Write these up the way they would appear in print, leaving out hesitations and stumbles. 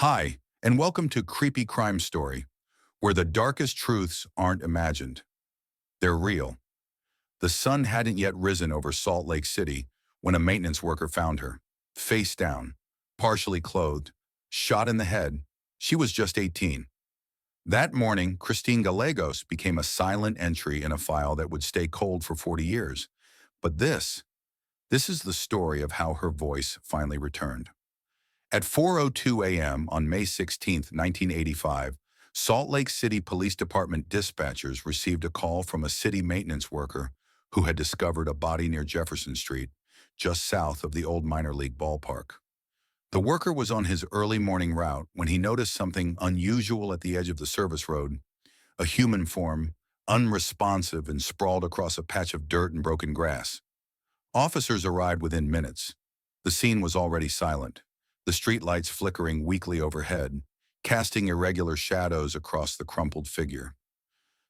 Hi, and welcome to Creepy Crime Story, where the darkest truths aren't imagined. They're real. The sun hadn't yet risen over Salt Lake City when a maintenance worker found her, face down, partially clothed, shot in the head. She was just 18. That morning, Christine Gallegos became a silent entry in a file that would stay cold for 40 years. But this is the story of how her voice finally returned. At 4:02 a.m. on May 16, 1985, Salt Lake City Police Department dispatchers received a call from a city maintenance worker who had discovered a body near Jefferson Street, just south of the old minor league ballpark. The worker was on his early morning route when he noticed something unusual at the edge of the service road, a human form, unresponsive and sprawled across a patch of dirt and broken grass. Officers arrived within minutes. The scene was already silent, the streetlights flickering weakly overhead, casting irregular shadows across the crumpled figure.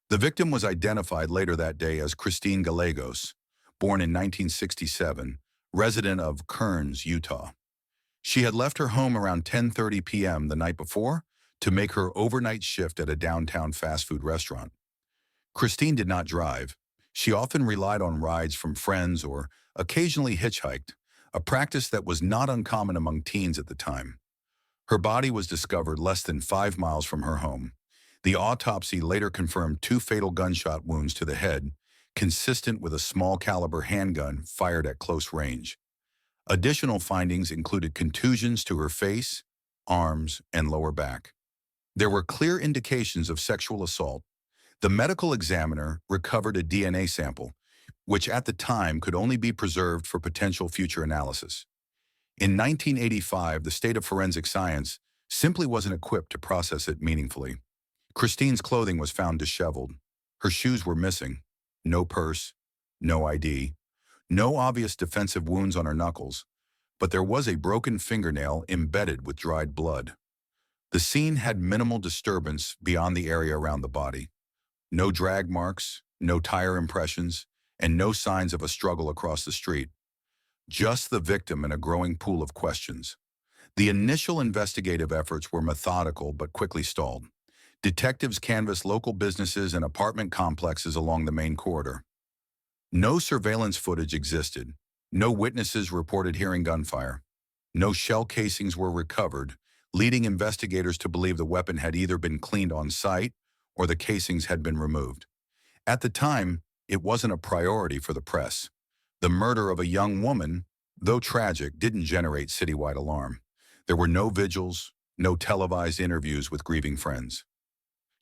The victim was identified later that day as Christine Gallegos, born in 1967, resident of Kearns, Utah. She had left her home around 10:30 p.m. the night before to make her overnight shift at a downtown fast food restaurant. Christine did not drive. She often relied on rides from friends or occasionally hitchhiked, a practice that was not uncommon among teens at the time. Her body was discovered less than 5 miles from her home. The autopsy later confirmed two fatal gunshot wounds to the head, consistent with a small caliber handgun fired at close range. Additional findings included contusions to her face, arms, and lower back. There were clear indications of sexual assault. The medical examiner recovered a DNA sample, which at the time could only be preserved for potential future analysis. In 1985, the state of forensic science simply wasn't equipped to process it meaningfully. Christine's clothing was found disheveled. Her shoes were missing. No purse, no ID, no obvious defensive wounds on her knuckles, but there was a broken fingernail embedded with dried blood. The scene had minimal disturbance beyond the area around the body. No drag marks, no tire impressions, and no signs of a struggle across the street. Just the victim and a growing pool of questions. The initial investigative efforts were methodical but quickly stalled. Detectives canvassed local businesses and apartment complexes along the main corridor. No surveillance footage existed. No witnesses reported hearing gunfire. No shell casings were recovered, leading investigators to believe the weapon had either been cleaned on site or the casings had been removed. At the time, it wasn't a priority for the press. The murder of a young woman, though tragic, didn't generate citywide alarm. There were no vigils, no televised interviews with grieving friends.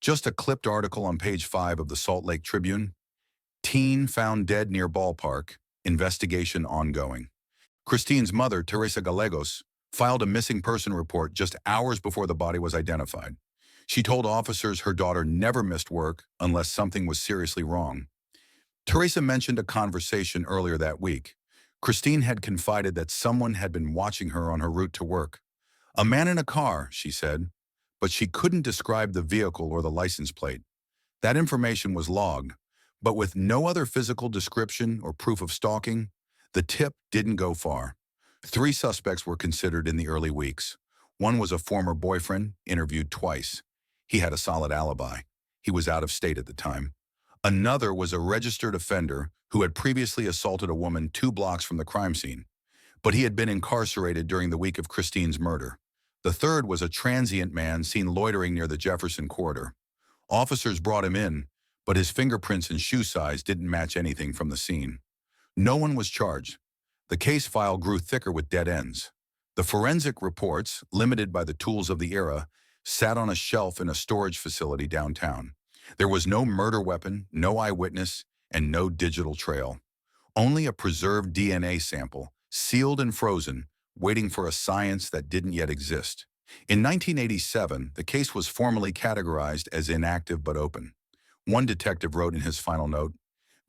Just a clipped article on page 5 of the Salt Lake Tribune. Teen found dead near ballpark, investigation ongoing. Christine's mother, Teresa Gallegos, filed a missing person report just hours before the body was identified. She told officers her daughter never missed work unless something was seriously wrong. Teresa mentioned a conversation earlier that week. Christine had confided that someone had been watching her on her route to work. A man in a car, she said, but she couldn't describe the vehicle or the license plate. That information was logged, but with no other physical description or proof of stalking, the tip didn't go far. 3 suspects were considered in the early weeks. One was a former boyfriend, interviewed twice. He had a solid alibi. He was out of state at the time. Another was a registered offender who had previously assaulted a woman 2 blocks from the crime scene, but he had been incarcerated during the week of Christine's murder. The third was a transient man seen loitering near the Jefferson corridor. Officers brought him in, but his fingerprints and shoe size didn't match anything from the scene. No one was charged. The case file grew thicker with dead ends. The forensic reports, limited by the tools of the era, sat on a shelf in a storage facility downtown. There was no murder weapon, no eyewitness, and no digital trail. Only a preserved DNA sample, sealed and frozen, waiting for a science that didn't yet exist. In 1987, the case was formally categorized as inactive but open. One detective wrote in his final note,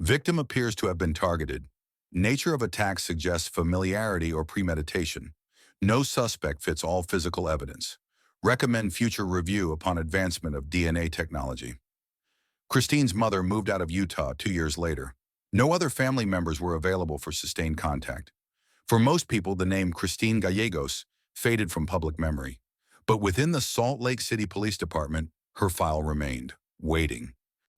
"Victim appears to have been targeted. Nature of attack suggests familiarity or premeditation. No suspect fits all physical evidence. Recommend future review upon advancement of DNA technology." Christine's mother moved out of Utah 2 years later. No other family members were available for sustained contact. For most people, the name Christine Gallegos faded from public memory. But within the Salt Lake City Police Department, her file remained, waiting.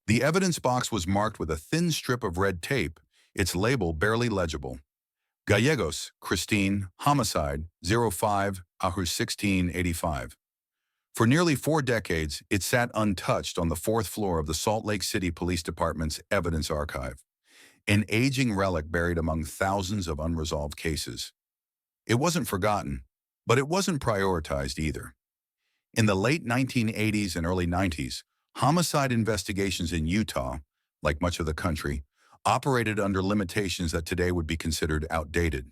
The evidence box was marked with a thin strip of red tape, its label barely legible. Gallegos, Christine, homicide, 05 Ahu 1685. For nearly 4 decades, it sat untouched on the 4th floor of the Salt Lake City Police Department's evidence archive, an aging relic buried among thousands of unresolved cases. It wasn't forgotten, but it wasn't prioritized either. In the late 1980s and early 90s, homicide investigations in Utah, like much of the country, operated under limitations that today would be considered outdated.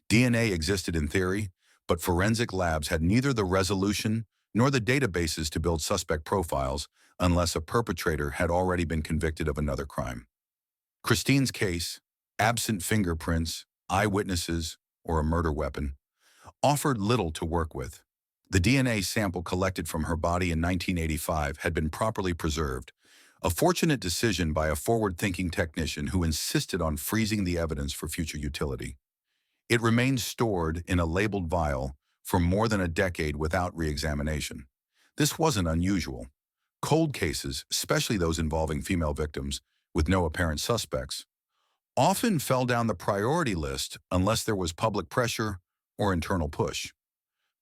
DNA existed in theory, but forensic labs had neither the resolution nor the databases to build suspect profiles unless a perpetrator had already been convicted of another crime. Christine's case, absent fingerprints, eyewitnesses, or a murder weapon, offered little to work with. The DNA sample collected from her body in 1985 had been properly preserved, a fortunate decision by a forward-thinking technician who insisted on freezing the evidence for future utility. It remained stored in a labeled vial for more than a decade without re-examination. This wasn't unusual. Cold cases, especially those involving female victims with no apparent suspects, often fell down the priority list unless there was public pressure or internal push.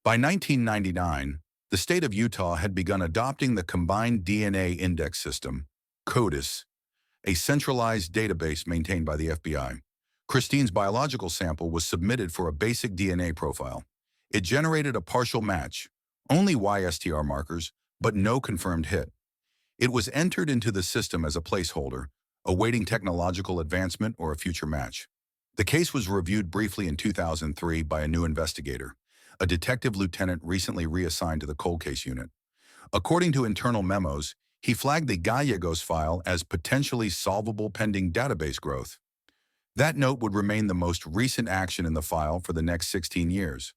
By 1999, the state of Utah had begun adopting the Combined DNA Index System, CODIS, a centralized database maintained by the FBI. Christine's biological sample was submitted for a basic DNA profile. It generated a partial match, only YSTR markers, but no confirmed hit. It was entered into the system as a placeholder, awaiting technological advancement or a future match. The case was reviewed briefly in 2003 by a new investigator, a detective lieutenant recently reassigned to the cold case unit. According to internal memos, he flagged the Gallegos file as potentially solvable pending database growth. That note would remain the most recent action in the file for the next 16 years.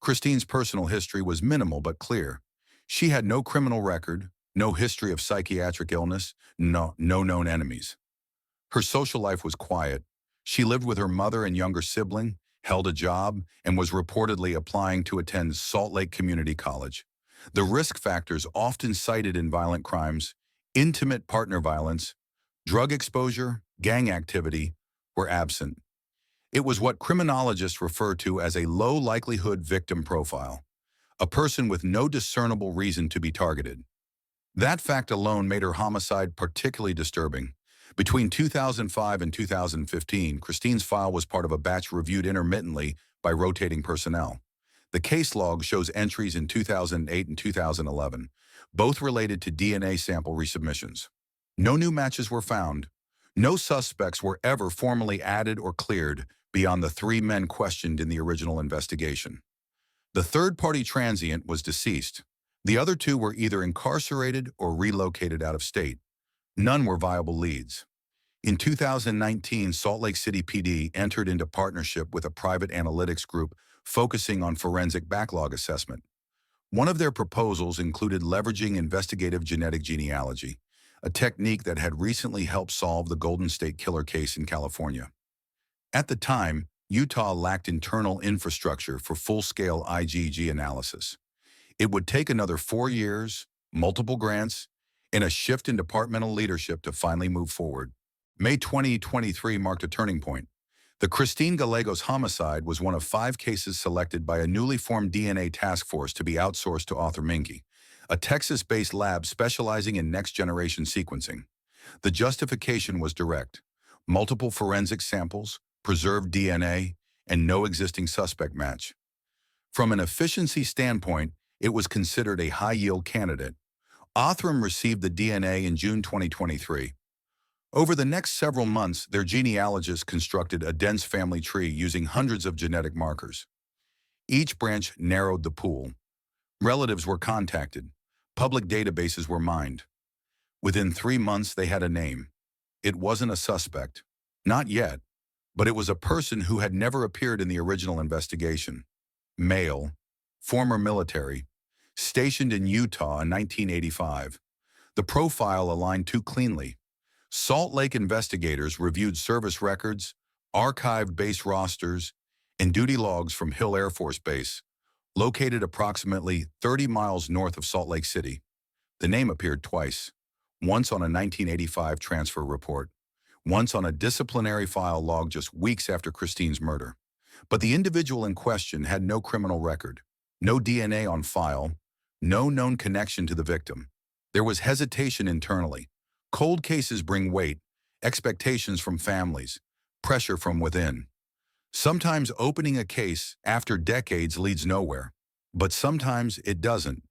Christine's personal history was minimal but clear. She had no criminal record, no history of psychiatric illness, no known enemies. Her social life was quiet. She lived with her mother and younger sibling, held a job, and was reportedly applying to attend Salt Lake Community College. The risk factors often cited in violent crimes, intimate partner violence, drug exposure, gang activity, were absent. It was what criminologists refer to as a low-likelihood victim profile, a person with no discernible reason to be targeted. That fact alone made her homicide particularly disturbing. Between 2005 and 2015, Christine's file was part of a batch reviewed intermittently by rotating personnel. The case log shows entries in 2008 and 2011, both related to DNA sample resubmissions. No new matches were found. No suspects were ever formally added or cleared beyond the 3 men questioned in the original investigation. The third-party transient was deceased. The other 2 were either incarcerated or relocated out of state. None were viable leads. In 2019, Salt Lake City PD entered into partnership with a private analytics group focusing on forensic backlog assessment. One of their proposals included leveraging investigative genetic genealogy, a technique that had recently helped solve the Golden State Killer case in California. At the time, Utah lacked internal infrastructure for full-scale IgG analysis. It would take another 4 years, multiple grants, and a shift in departmental leadership to finally move forward. May 2023 marked a turning point. The Christine Gallegos homicide was one of 5 cases selected by a newly formed DNA task force to be outsourced to Arthur Minke, a Texas-based lab specializing in next-generation sequencing. The justification was direct: multiple forensic samples, preserved DNA, and no existing suspect match. From an efficiency standpoint, it was considered a high-yield candidate. Othram received the DNA in June 2023. Over the next several months, their genealogists constructed a dense family tree using hundreds of genetic markers. Each branch narrowed the pool. Relatives were contacted. Public databases were mined. Within 3 months, they had a name. It wasn't a suspect. Not yet. But it was a person who had never appeared in the original investigation. Male, former military, stationed in Utah in 1985. The profile aligned too cleanly. Salt Lake investigators reviewed service records, archived base rosters, and duty logs from Hill Air Force Base, located approximately 30 miles north of Salt Lake City. The name appeared twice, once on a 1985 transfer report, once on a disciplinary file log just weeks after Christine's murder. But the individual in question had no criminal record, no DNA on file, no known connection to the victim. There was hesitation internally. Cold cases bring weight, expectations from families, pressure from within. Sometimes opening a case after decades leads nowhere, but sometimes it doesn't.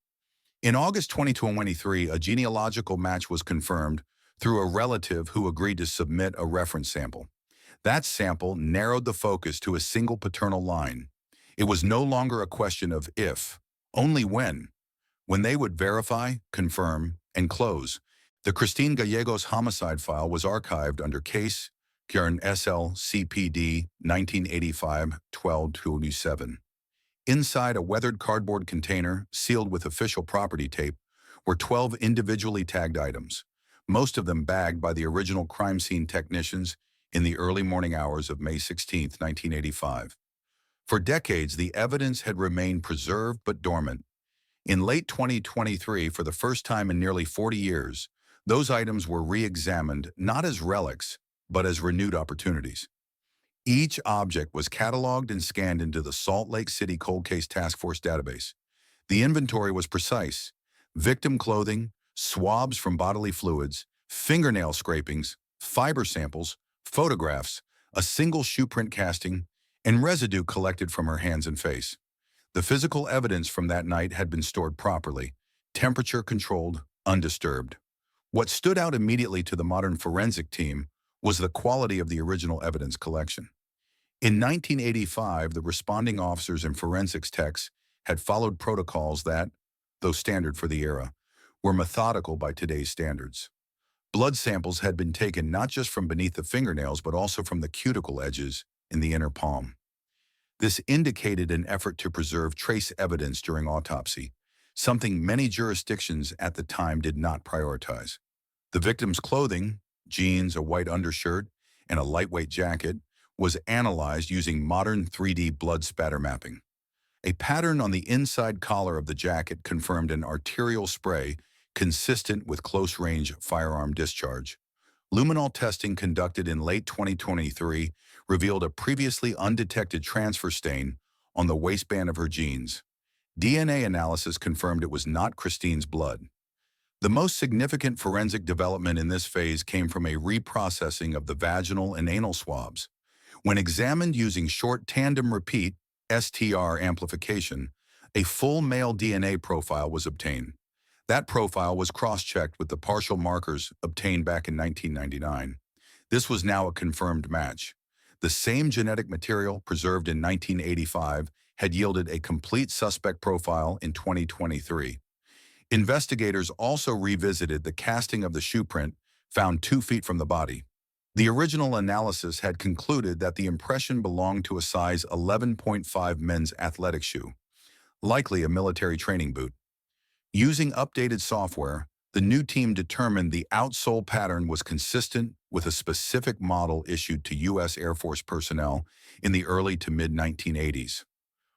In August 2023, a genealogical match was confirmed through a relative who agreed to submit a reference sample. That sample narrowed the focus to a single paternal line. It was no longer a question of if, only when. When they would verify, confirm, and close, the Christine Gallegos homicide file was archived under case Kern SL-CPD 1985-1227. Inside a weathered cardboard container sealed with official property tape were 12 individually tagged items, most of them bagged by the original crime scene technicians in the early morning hours of May 16, 1985. For decades, the evidence had remained preserved but dormant. In late 2023, for the first time in nearly 40 years, those items were re-examined not as relics, but as renewed opportunities. Each object was cataloged and scanned into the Salt Lake City Cold Case Task Force database. The inventory was precise: victim clothing, swabs from bodily fluids, fingernail scrapings, fiber samples, photographs, a single shoe print casting, and residue collected from her hands and face. The physical evidence from that night had been stored properly, temperature-controlled, undisturbed. What stood out immediately to the modern forensic team was the quality of the original evidence collection. In 1985, the responding officers and forensics techs had followed protocols that, though standard for the era, were methodical by today's standards. Blood samples had been taken not just from beneath the fingernails but also from the cuticle edges in the inner palm. This indicated an effort to preserve trace evidence during autopsy, something many jurisdictions at the time did not prioritize. The victim's clothing, jeans, a white undershirt, and a lightweight jacket, was analyzed using modern 3D blood spatter mapping. A pattern on the inside collar of the jacket confirmed an arterial spray consistent with close-range firearm discharge. Luminol testing conducted in late 2023 revealed a previously undetected transfer stain on the waistband of her jeans. DNA analysis confirmed it was not Christine's blood. The most significant forensic development in this phase came from a reprocessing of the vaginal and anal swabs. When examined using short tandem repeat (STR) amplification, a full male DNA profile was obtained. That profile was cross-checked with the partial markers obtained back in 1999. This was now a confirmed match. The same genetic material preserved in 1985 had yielded a complete suspect profile in 2023. Investigators also revisited the casting of the shoe print found 2 feet from the body. The original analysis had concluded that the impression belonged to a size 11.5 men's athletic shoe, likely a military training boot. Using updated software, the new team determined the outsole pattern was consistent with a specific model issued to U.S. Air Force personnel in the early to mid-1980s.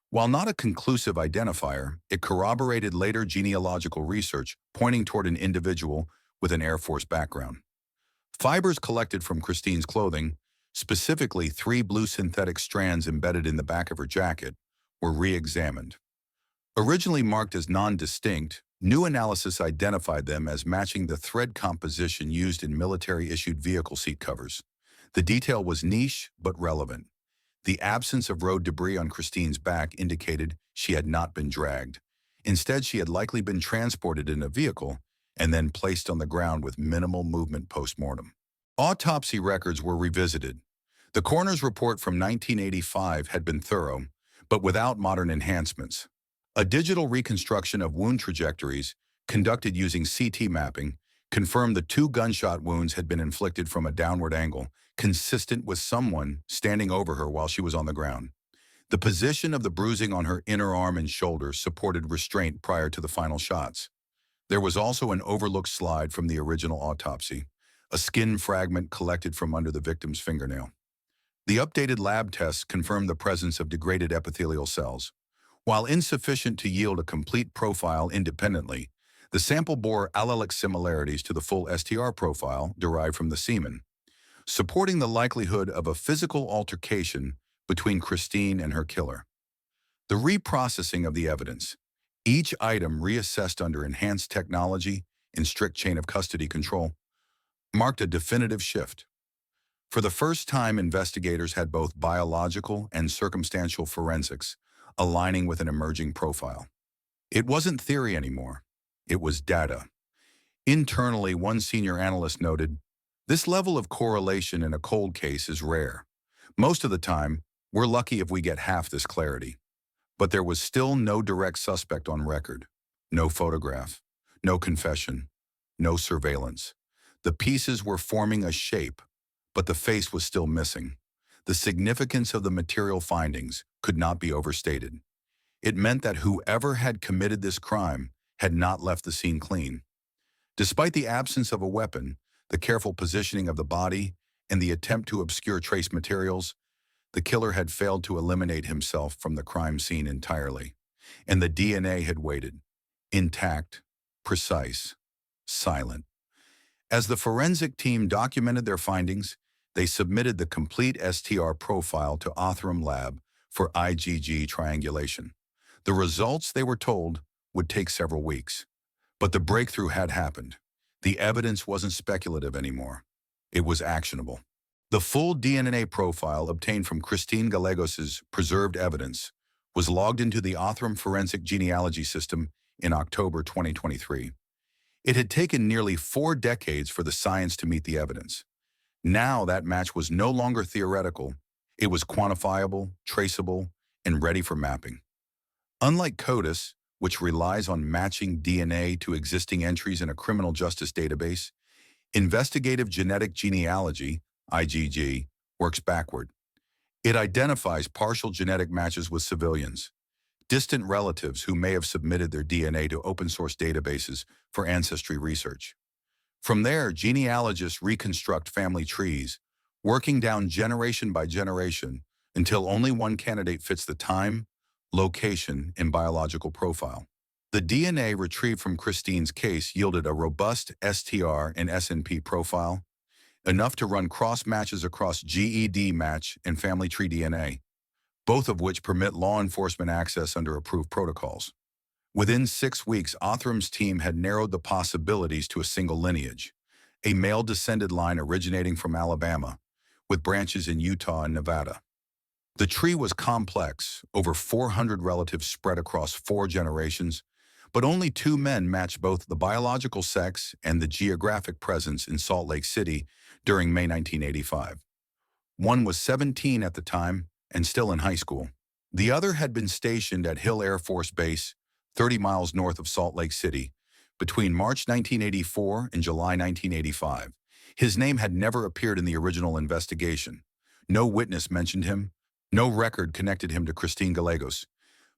While not a conclusive identifier, it corroborated later genealogical research pointing toward an individual with an Air Force background. Fibers collected from Christine's clothing, specifically 3 blue synthetic strands embedded in the back of her jacket, were re-examined. Originally marked as non-distinct, new analysis identified them as matching the thread composition used in military-issued vehicle seat covers. The detail was niche but relevant. The absence of road debris on Christine's back indicated she had not been dragged. Instead, she had likely been transported in a vehicle and then placed on the ground with minimal movement post-mortem. Autopsy records were revisited. The coroner's report from 1985 had been thorough, but without modern enhancements. A digital reconstruction of wound trajectories, conducted using CT mapping, confirmed the 2 gunshot wounds had been inflicted from a downward angle, consistent with someone standing over her while she was on the ground. The position of the bruising on her inner arm and shoulder supported restraint prior to the final shots. There was also an overlooked slide from the original autopsy, a skin fragment collected from under the victim's fingernail. The updated lab tests confirmed the presence of degraded epithelial cells. While insufficient to yield a complete profile independently, the sample bore allelic similarities to the full STR profile derived from the semen, supporting the likelihood of a physical altercation between Christine and her killer. The reprocessing of the evidence, each item reassessed under enhanced technology in strict chain of custody control, marked a definitive shift. For the first time, investigators had both biological and circumstantial forensics aligning with an emerging profile. It wasn't theory anymore. It was data. Internally, one senior analyst noted, "This level of correlation in a cold case is rare. Most of the time, we're lucky if we get half this clarity." But there was still no direct suspect on record. No photograph, no confession, no surveillance. The pieces were forming a shape, but the face was still missing. The significance of the material findings could not be overstated. It meant that whoever had committed this crime had not left the scene clean. Despite the absence of a weapon, the careful positioning of the body, and the attempt to obscure trace materials, the killer had failed to eliminate himself from the crime scene entirely, and the DNA had waited, intact, precise, silent. As the forensic team documented their findings, they submitted the complete STR profile to Othram Lab for IgG triangulation. The results, they were told, would take several weeks. But the breakthrough had happened. The evidence wasn't speculative anymore. It was actionable. The full DNA profile obtained from Christine Gallegos' preserved evidence was logged into the Othram Forensic Genealogy System in October 2023. It had taken nearly 4 decades for the science to meet the evidence. Now that match was no longer theoretical. It was quantifiable, traceable, and ready for mapping. Unlike CODIS, which relies on matching DNA to existing entries in a criminal justice database, investigative genetic genealogy, IgG, works backward. It identifies partial genetic matches with civilians, distant relatives who may have submitted their DNA to open-source databases for ancestry research. From there, genealogists reconstruct family trees, working down generation by generation until only one candidate fits the time, location, and biological profile. The DNA retrieved from Christine's case yielded a robust STR and SNP profile, enough to run cross-matches across GED match and family tree DNA, both of which permit law enforcement access under approved protocols. Within 6 weeks, Othram's team had narrowed the possibilities to a single lineage, a male-descended line originating from Alabama, with branches in Utah and Nevada. The tree was complex, over 400 relatives spread across 4 generations, but only 2 men matched both the biological sex and the geographic presence in Salt Lake City during May 1985. One was 17 at the time and still in high school. The other had been stationed at Hill Air Force Base, 30 miles north of Salt Lake City, between March 1984 and July 1985. His name had never appeared in the original investigation. No witness mentioned him. No record connected him to Christine Gallegos.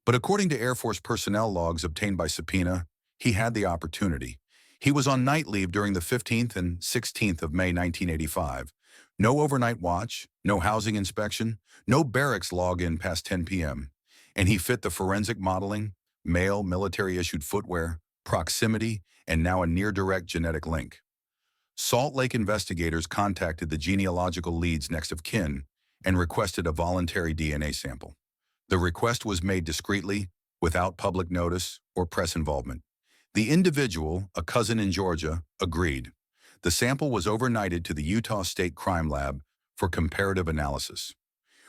But according to Air Force personnel logs obtained by subpoena, he had the opportunity. He was on night leave during the 15th and 16th of May 1985. No overnight watch, no housing inspection, no barracks log-in past 10 p.m. And he fit the forensic modeling, male military-issued footwear, proximity, and now a near-direct genetic link. Salt Lake investigators contacted the genealogical lead's next of kin and requested a voluntary DNA sample. The request was made discreetly, without public notice or press involvement. The individual, a cousin in Georgia, agreed. The sample was overnighted to the Utah State Crime Lab for comparative analysis.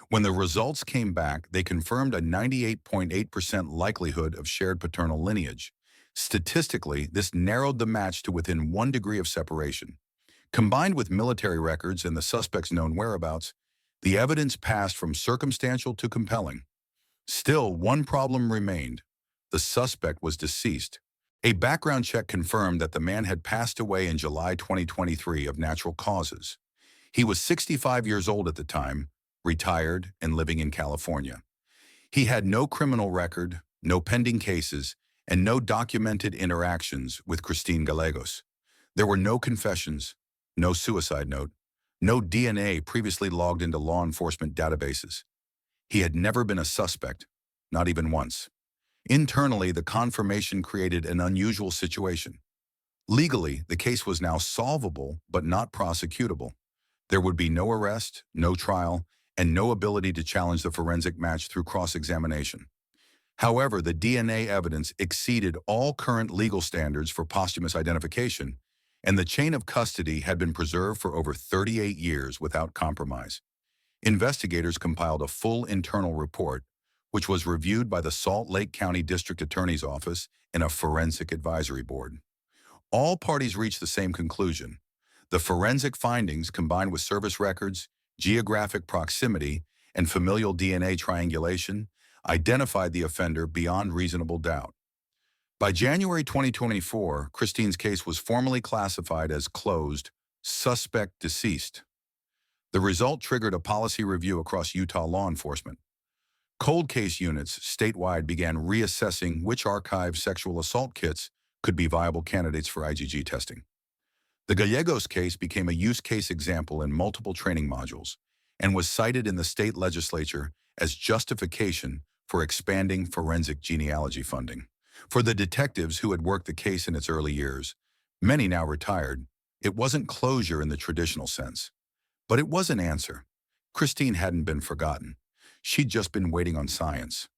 When the results came back, they confirmed a 98.8% likelihood of shared paternal lineage. Statistically, this narrowed the match to within 1 degree of separation. Combined with military records and the suspect's known whereabouts, the evidence passed from circumstantial to compelling. Still, one problem remained. The suspect was deceased. A background check confirmed that the man had passed away in July 2023 of natural causes. He was 65 years old at the time, retired, and living in California. He had no criminal record, no pending cases, and no documented interactions with Christine Gallegos. There were no confessions, no suicide note, no DNA previously logged into law enforcement databases. He had never been a suspect, not even once. Internally, the confirmation created an unusual situation. Legally, the case was now solvable but not prosecutable. There would be no arrest, no trial, and no ability to challenge the forensic match through cross-examination. However, the DNA evidence exceeded all current legal standards for posthumous identification, and the chain of custody had been preserved for over 38 years without compromise. Investigators compiled a full internal report, which was reviewed by the Salt Lake County District Attorney's Office and a forensic advisory board. All parties reached the same conclusion. The forensic findings, combined with service records, geographic proximity, and familial DNA triangulation, identified the offender beyond reasonable doubt. By January 2024, Christine's case was formally classified as closed, suspect deceased. The result triggered a policy review across Utah law enforcement. Cold case units statewide began reassessing which archived sexual assault kits could be viable candidates for IgG testing. The Gallegos case became a use case example in multiple training modules and was cited in the state legislature as justification for expanding forensic genealogy funding. For the detectives who had worked the case in its early years, many now retired, it wasn't closure in the traditional sense. But it was an answer. Christine hadn't been forgotten. She'd just been waiting on science.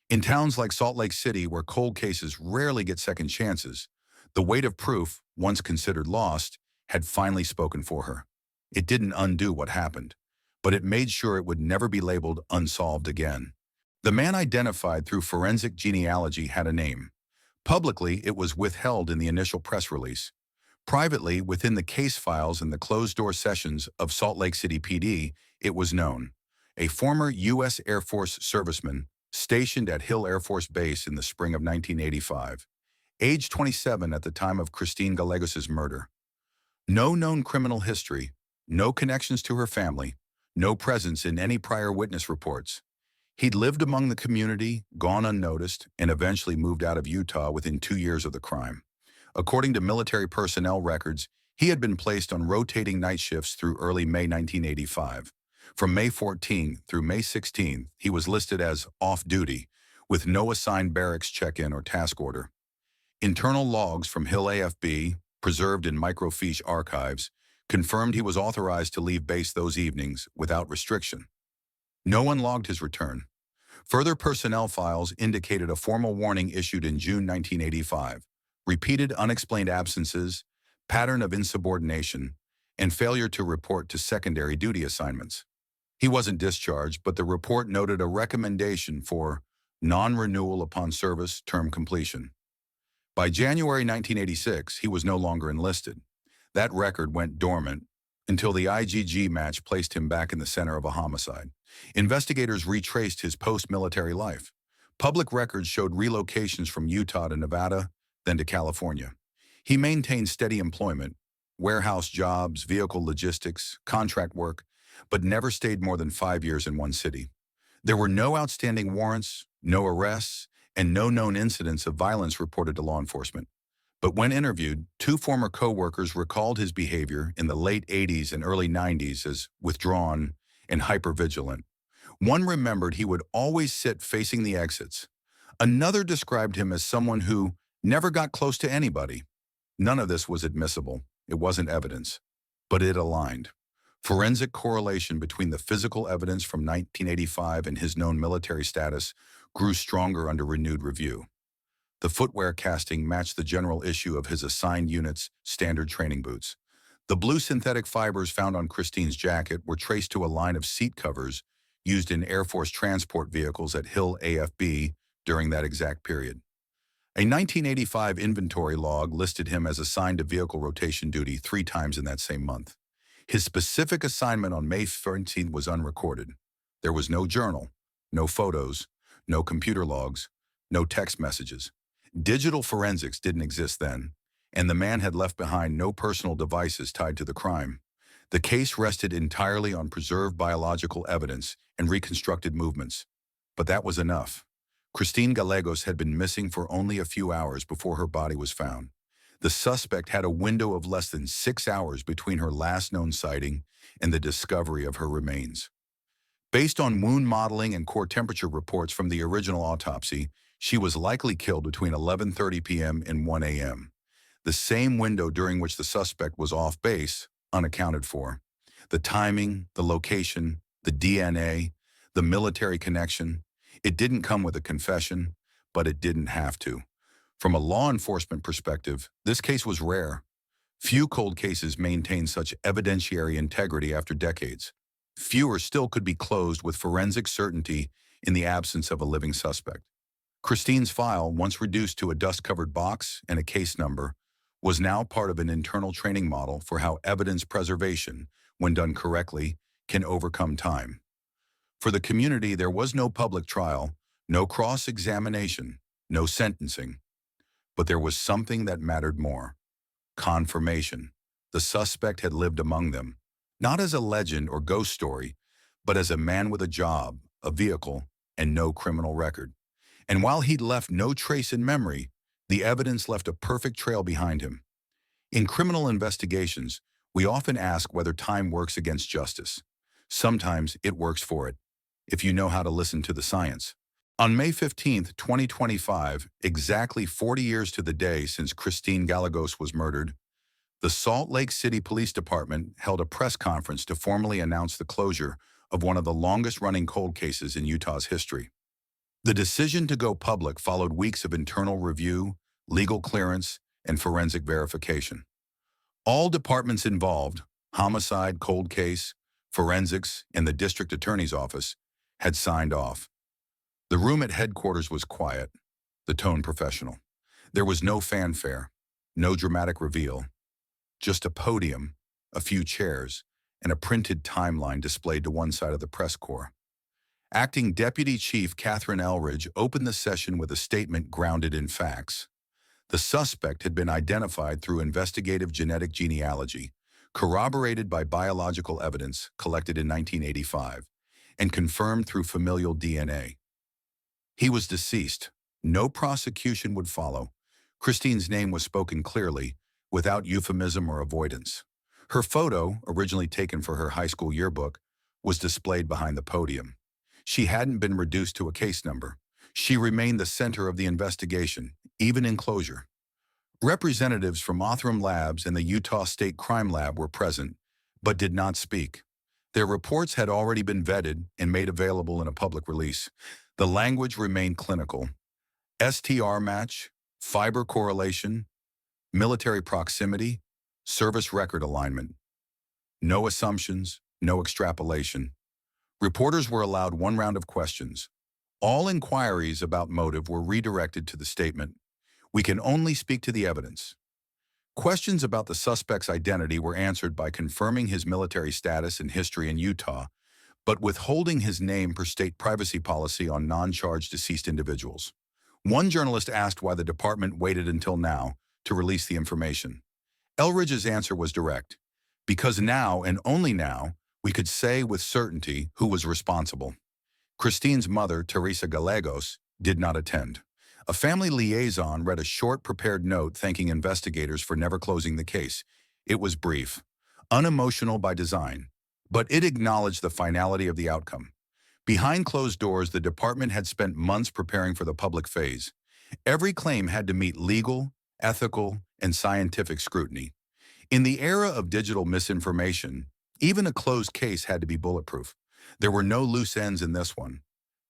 In towns like Salt Lake City, where cold cases rarely get second chances, the weight of proof, once considered lost, had finally spoken for her. It didn't undo what happened, but it made sure it would never be labeled unsolved again. The man identified through forensic genealogy had a name. Publicly, it was withheld in the initial press release. Privately, within the case files and the closed-door sessions of Salt Lake City PD, it was known. A former U.S. Air Force serviceman stationed at Hill Air Force Base in the spring of 1985, age 27 at the time of Christine Gallegos' murder. No known criminal history, no connections to her family, no presence in any prior witness reports. He'd lived among the community, gone unnoticed, and eventually moved out of Utah within 2 years of the crime. According to military personnel records, he had been placed on rotating night shifts through early May 1985. From May 14 through May 16, he was listed as off-duty, with no assigned barracks check-in or task order. Internal logs from Hill AFB, preserved in microfiche archives, confirmed he was authorized to leave base those evenings without restriction. No one logged his return. Further personnel files indicated a formal warning issued in June 1985, repeated unexplained absences, pattern of insubordination, and failure to report to secondary duty assignments. He wasn't discharged, but the report noted a recommendation for non-renewal upon service term completion. By January 1986, he was no longer enlisted. That record went dormant until the IgG match placed him back in the center of a homicide. Investigators retraced his post-military life. Public records showed relocations from Utah to Nevada, then to California. He maintained steady employment, warehouse jobs, vehicle logistics, contract work, but never stayed more than 5 years in one city. There were no outstanding warrants, no arrests, and no known incidents of violence reported to law enforcement. But when interviewed, 2 former co-workers recalled his behavior in the late 80s and early 90s as withdrawn and hypervigilant. One remembered he would always sit facing the exits. Another described him as someone who never got close to anybody. None of this was admissible. It wasn't evidence, but it aligned. Forensic correlation between the physical evidence from 1985 and his known military status grew stronger under renewed review. The footwear casting matched the general issue of his assigned unit's standard training boots. The blue synthetic fibers found on Christine's jacket were traced to a line of seat covers used in Air Force transport vehicles at Hill AFB during that exact period. A 1985 inventory log listed him as assigned to vehicle rotation duty 3 times in that same month. His specific assignment on May 13th was unrecorded. There was no journal, no photos, no computer logs, no text messages. Digital forensics didn't exist then, and the man had left behind no personal devices tied to the crime. The case rested entirely on preserved biological evidence and reconstructed movements. But that was enough. Christine Gallegos had been missing for only a few hours before her body was found. The suspect had a window of less than 6 hours between her last known sighting and the discovery of her remains. Based on wound modeling and core temperature reports from the original autopsy, She was likely killed between 11:30 p.m. and 1 a.m., the same window during which the suspect was off base, unaccounted for. The timing, the location, the DNA, the military connection, it didn't come with a confession, but it didn't have to. From a law enforcement perspective, this case was rare. Few cold cases maintain such evidentiary integrity after decades. Fewer still could be closed with forensic certainty in the absence of a living suspect. Christine's file, once reduced to a dust-covered box and a case number, was now part of an internal training model for how evidence preservation, when done correctly, can overcome time. For the community, there was no public trial, no cross-examination, no sentencing. But there was something that mattered more: confirmation. The suspect had lived among them, not as a legend or ghost story, but as a man with a job, a vehicle, and no criminal record. And while he'd left no trace in memory, the evidence left a perfect trail behind him. In criminal investigations, we often ask whether time works against justice. Sometimes it works for it, if you know how to listen to the science. On May 15, 2025, exactly 40 years to the day since Christine Gallegos was murdered, the Salt Lake City Police Department held a press conference to formally announce the closure of one of the longest-running cold cases in Utah's history. The decision to go public followed weeks of internal review, legal clearance, and forensic verification. All departments involved, homicide, cold case, forensics, and the district attorney's office, had signed off. The room at headquarters was quiet, the tone professional. There was no fanfare, no dramatic reveal, just a podium, a few chairs, and a printed timeline displayed to one side of the press corps. Acting Deputy Chief Catherine Elridge opened the session with a statement grounded in facts. The suspect had been identified through investigative genetic genealogy, corroborated by biological evidence collected in 1985, and confirmed through familial DNA. He was deceased. No prosecution would follow. Christine's name was spoken clearly, without euphemism or avoidance. Her photo, originally taken for her high school yearbook, was displayed behind the podium. She hadn't been reduced to a case number. She remained the center of the investigation, even in closure. Representatives from Othram Labs and the Utah State Crime Lab were present, but did not speak. Their reports had already been vetted and made available in a public release. The language remained clinical. STR match, fiber correlation, military proximity, service record alignment. No assumptions, no extrapolation. Reporters were allowed one round of questions. All inquiries about motive were redirected to the statement, "We can only speak to the evidence." Questions about the suspect's identity were answered by confirming his military status and history in Utah, but withholding his name per state privacy policy on non-charged deceased individuals. One journalist asked why the department waited until now to release the information. Elridge's answer was direct: "Because now, and only now, we could say with certainty who was responsible." Christine's mother, Teresa Gallegos, did not attend. A family liaison read a short prepared note thanking investigators for never closing the case. It was brief, unemotional by design, but it acknowledged the finality of the outcome. Behind closed doors, the department had spent months preparing for the public phase. Every claim had to meet legal, ethical, and scientific scrutiny. In the era of digital misinformation, even a closed case had to be bulletproof. There were no loose ends in this one.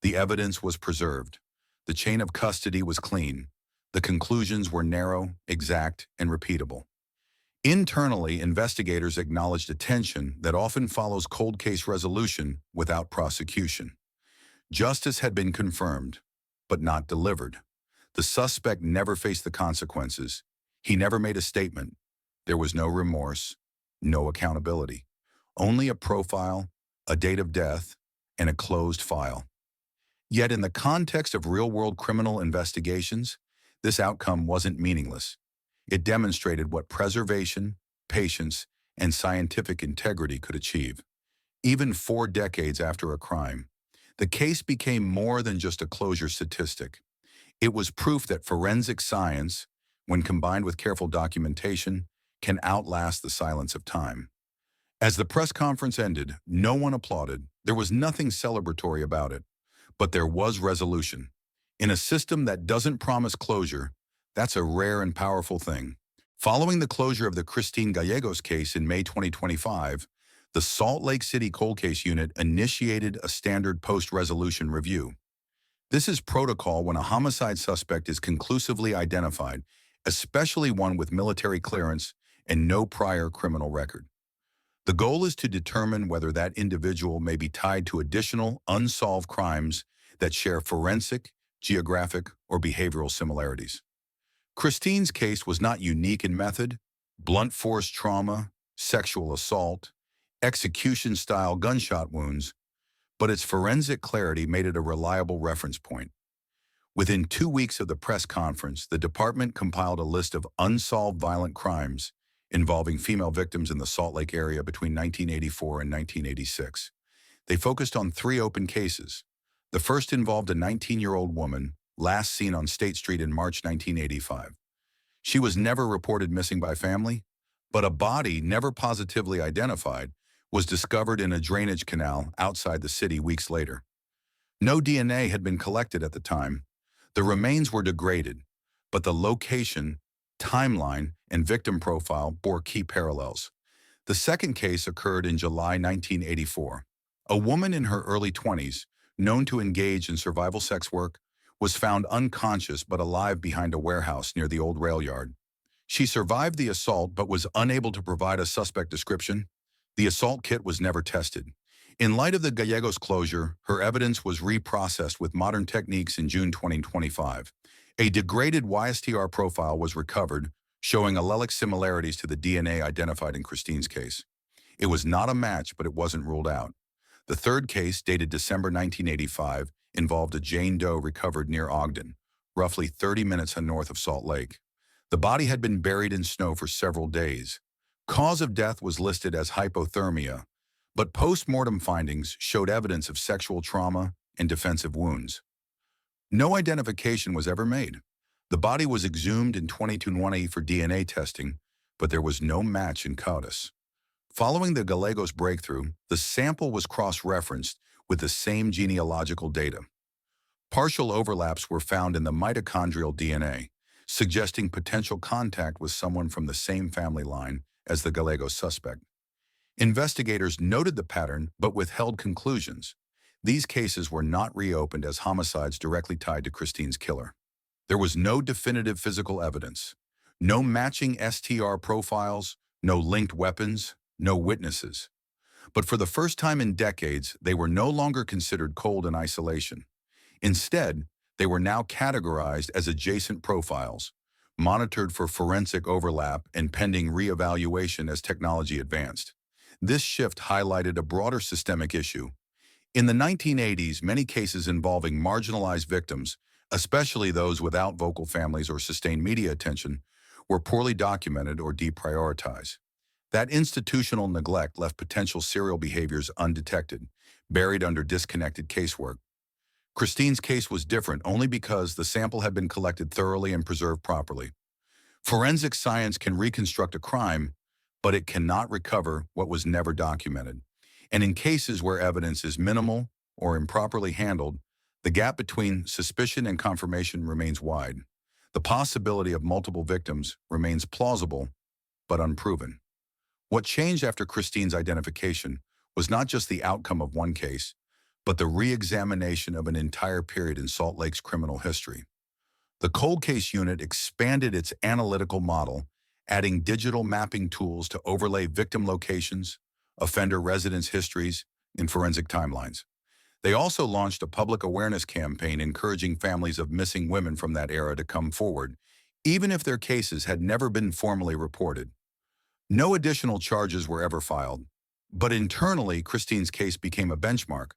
The evidence was preserved. The chain of custody was clean. The conclusions were narrow, exact, and repeatable. Internally, investigators acknowledged a tension that often follows cold case resolution without prosecution. Justice had been confirmed, but not delivered. The suspect never faced the consequences. He never made a statement. There was no remorse, no accountability. Only a profile, a date of death, and a closed file. Yet in the context of real-world criminal investigations, this outcome wasn't meaningless. It demonstrated what preservation, patience, and scientific integrity could achieve. Even 4 decades after a crime, the case became more than just a closure statistic. It was proof that forensic science, when combined with careful documentation, can outlast the silence of time. As the press conference ended, no one applauded. There was nothing celebratory about it. But there was resolution. In a system that doesn't promise closure, that's a rare and powerful thing. Following the closure of the Christine Gallegos case in May 2025, the Salt Lake City Cold Case Unit initiated a standard post-resolution review. This is protocol when a homicide suspect is conclusively identified, especially one with military clearance and no prior criminal record. The goal is to determine whether that individual may be tied to additional unsolved crimes that share forensic, geographic, or behavioral similarities. Christine's case was not unique in method. Blunt force trauma, sexual assault, execution-style gunshot wounds, but its forensic clarity made it a reliable reference point. Within 2 weeks of the press conference, the department compiled a list of unsolved violent crimes involving female victims in the Salt Lake area between 1984 and 1986. They focused on 3 open cases. The first involved a 19-year-old woman, last seen on State Street in March 1985. She was never reported missing by family, but a body never positively identified was discovered in a drainage canal outside the city weeks later. No DNA had been collected at the time. The remains were degraded, but the location, timeline, and victim profile bore key parallels. The second case occurred in July 1984. A woman in her early 20s, known to engage in survival sex work, was found unconscious but alive behind a warehouse near the old rail yard. She survived the assault but was unable to provide a suspect description. The assault kit was never tested. In light of the Gallegos closure, her evidence was reprocessed with modern techniques in June 2025. A degraded YSTR profile was recovered, showing allelic similarities to the DNA identified in Christine's case. It was not a match, but it wasn't ruled out. The third case, dated December 1985, involved a Jane Doe recovered near Ogden, roughly 30 minutes north of Salt Lake. The body had been buried in snow for several days. Cause of death was listed as hypothermia, but post-mortem findings showed evidence of sexual trauma and defensive wounds. No identification was ever made. The body was exhumed in 2020 for DNA testing, but there was no match in CODIS. Following the Gallegos breakthrough, the sample was cross-referenced with the same genealogical data. Partial overlaps were found in the mitochondrial DNA, suggesting potential contact with someone from the same family line as the Gallegos suspect. Investigators noted the pattern but withheld conclusions. These cases were not reopened as homicides directly tied to Christine's killer. There was no definitive physical evidence, no matching STR profiles, no linked weapons, no witnesses. But for the first time in decades, they were no longer considered cold in isolation. Instead, they were now categorized as adjacent profiles, monitored for forensic overlap and pending reevaluation as technology advanced. This shift highlighted a broader systemic issue. In the 1980s, many cases involving marginalized victims, especially those without vocal families or sustained media attention, were poorly documented or deprioritized. That institutional neglect left potential serial behaviors undetected, buried under disconnected casework. Christine's case was different only because the sample had been collected thoroughly and preserved properly. Forensic science can reconstruct a crime, but it cannot recover what was never documented. And in cases where evidence is minimal or improperly handled, the gap between suspicion and confirmation remains wide. The possibility of multiple victims remains plausible, but unproven. What changed after Christine's identification was not just the outcome of one case, but the re-examination of an entire period in Salt Lake's criminal history. The Cold Case Unit expanded its analytical model, adding digital mapping tools to overlay victim locations, offender residence histories, and forensic timelines. They also launched a public awareness campaign encouraging families of missing women from that era to come forward, even if their cases had never been formally reported. No additional charges were ever filed, but internally, Christine's case became a benchmark,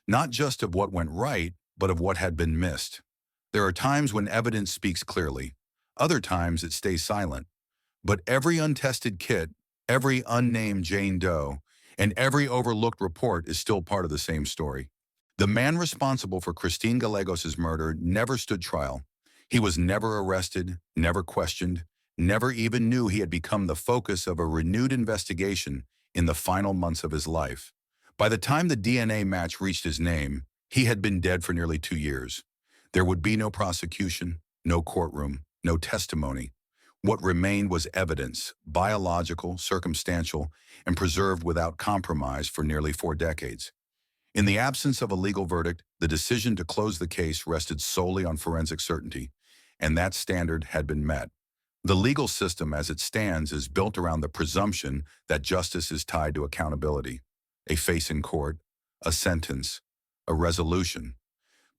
not just of what went right, but of what had been missed. There are times when evidence speaks clearly. Other times it stays silent. But every untested kit, every unnamed Jane Doe, and every overlooked report is still part of the same story. The man responsible for Christine Gallegos' murder never stood trial. He was never arrested, never questioned, never even knew he had become the focus of a renewed investigation in the final months of his life. By the time the DNA match reached his name, he had been dead for nearly 2 years. There would be no prosecution, no courtroom, no testimony. What remained was evidence, biological, circumstantial, and preserved without compromise for nearly 4 decades. In the absence of a legal verdict, the decision to close the case rested solely on forensic certainty, and that standard had been met. The legal system as it stands is built around the presumption that justice is tied to accountability, a face in court, a sentence, a resolution.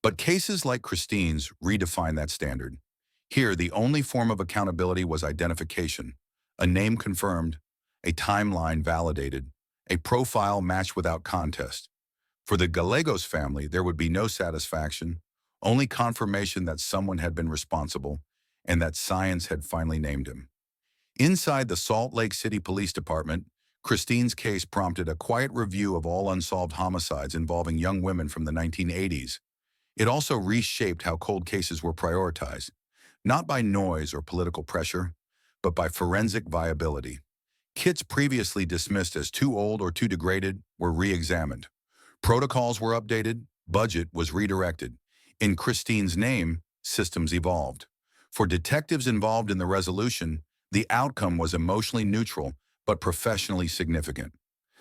But cases like Christine's redefine that standard. Here, the only form of accountability was identification, a name confirmed, a timeline validated, a profile matched without contest. For the Gallegos family, there would be no satisfaction, only confirmation that someone had been responsible and that science had finally named him. Inside the Salt Lake City Police Department, Christine's case prompted a quiet review of all unsolved homicides involving young women from the 1980s. It also reshaped how cold cases were prioritized, not by noise or political pressure, but by forensic viability. Kits previously dismissed as too old or too degraded were re-examined. Protocols were updated, budget was redirected. In Christine's name, systems evolved. For detectives involved in the resolution, the outcome was emotionally neutral but professionally significant.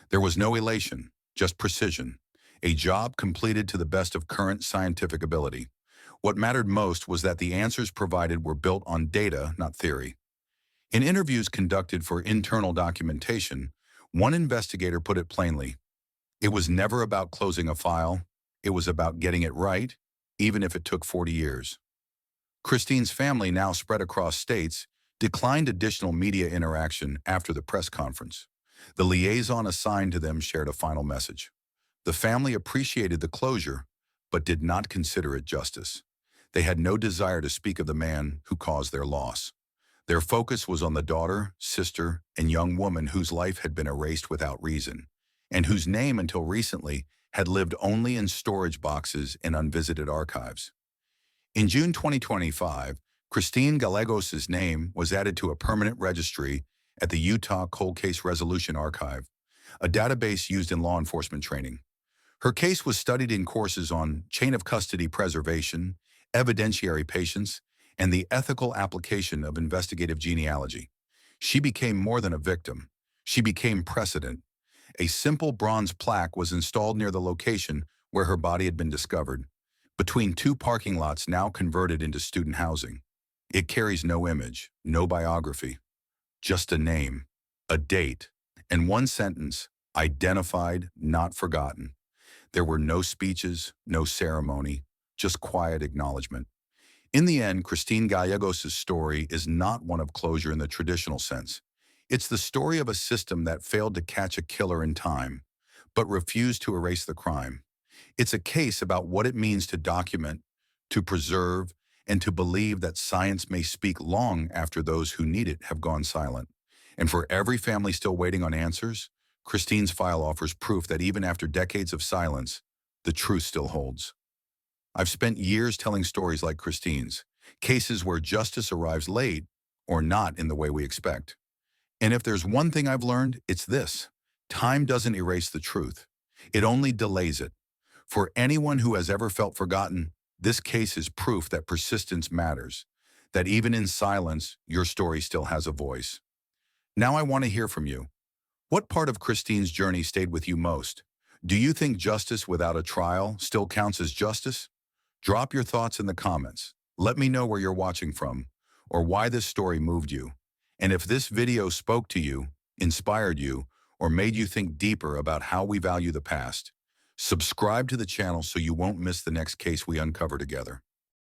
There was no elation, just precision. A job completed to the best of current scientific ability. What mattered most was that the answers provided were built on data, not theory. In interviews conducted for internal documentation, one investigator put it plainly: it was never about closing a file, it was about getting it right, even if it took 40 years. Christine's family, now spread across states, declined additional media interaction after the press conference. The liaison assigned to them shared a final message. The family appreciated the closure, but did not consider it justice. They had no desire to speak of the man who caused their loss. Their focus was on the daughter, sister, and young woman whose life had been erased without reason, and whose name until recently had lived only in storage boxes in unvisited archives. In June 2025, Christine Gallegos' name was added to a permanent registry at the Utah Cold Case Resolution Archive, a database used in law enforcement training. Her case was studied in courses on chain of custody preservation, evidentiary patience, and the ethical application of investigative genealogy. She became more than a victim. She became precedent. A simple bronze plaque was installed near the location where her body had been discovered, between two parking lots now converted into student housing. It carries no image, no biography, just a name, a date, and one sentence: identified, not forgotten. There were no speeches, no ceremony, just quiet acknowledgement. In the end, Christine Gallegos' story is not one of closure in the traditional sense. It's the story of a system that failed to catch a killer in time, but refused to erase the crime. It's a case about what it means to document, to preserve, and to believe that science may speak long after those who need it have gone silent. And for every family still waiting on answers, Christine's file offers proof that even after decades of silence, the truth still holds. I've spent years telling stories like Christine's, cases where justice arrives late or not in the way we expect. And if there's one thing I've learned, it's this: time doesn't erase the truth. It only delays it. For anyone who has ever felt forgotten, this case is proof that persistence matters, that even in silence, your story still has a voice. Now I want to hear from you. What part of Christine's journey stayed with you most? Do you think justice without a trial still counts as justice? Drop your thoughts in the comments. Let me know where you're watching from, or why this story moved you. And if this video spoke to you, inspired you, or made you think deeper about how we value the past, subscribe to the channel so you won't miss the next case we uncover together.